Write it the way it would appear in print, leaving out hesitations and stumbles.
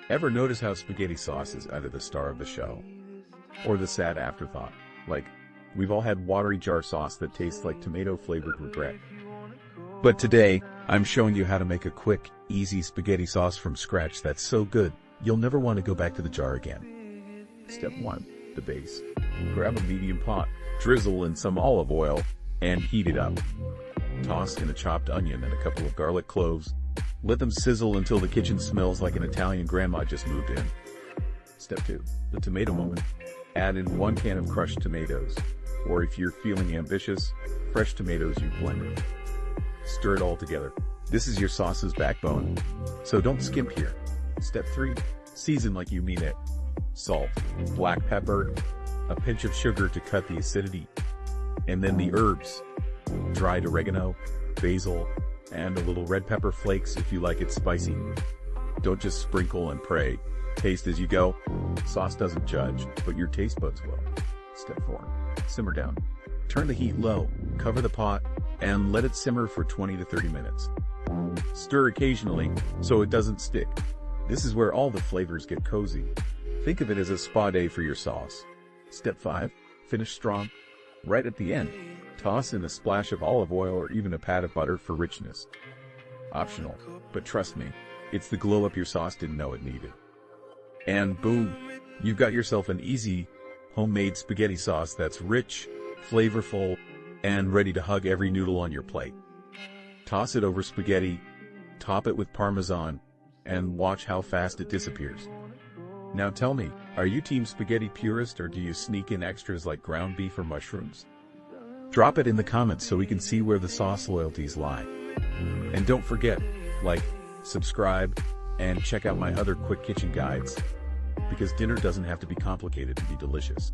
Ever notice how spaghetti sauce is either the star of the show or the sad afterthought? Like, we've all had watery jar sauce that tastes like tomato-flavored regret. But today, I'm showing you how to make a quick, easy spaghetti sauce from scratch that's so good, you'll never want to go back to the jar again. Step 1. The base. Grab a medium pot, drizzle in some olive oil, and heat it up. Toss in a chopped onion and a couple of garlic cloves. Let them sizzle until the kitchen smells like an Italian grandma just moved in. Step 2. The tomato moment. Add in 1 can of crushed tomatoes, or if you're feeling ambitious, fresh tomatoes you've blended. Stir it all together. This is your sauce's backbone, so don't skimp here. Step 3. Season like you mean it. Salt, black pepper, a pinch of sugar to cut the acidity, and then the herbs. Dried oregano, basil, and a little red pepper flakes if you like it spicy. Don't just sprinkle and pray. Taste as you go. Sauce doesn't judge, but your taste buds will. Step 4. Simmer down. Turn the heat low, cover the pot, and let it simmer for 20 to 30 minutes. Stir occasionally so it doesn't stick. This is where all the flavors get cozy. Think of it as a spa day for your sauce. Step 5. Finish strong. Right at the end, toss in a splash of olive oil or even a pat of butter for richness. Optional, but trust me, it's the glow up your sauce didn't know it needed. And boom, you've got yourself an easy, homemade spaghetti sauce that's rich, flavorful, and ready to hug every noodle on your plate. Toss it over spaghetti, top it with Parmesan, and watch how fast it disappears. Now tell me, are you team spaghetti purist or do you sneak in extras like ground beef or mushrooms? Drop it in the comments so we can see where the sauce loyalties lie. And don't forget, like, subscribe, and check out my other quick kitchen guides, because dinner doesn't have to be complicated to be delicious.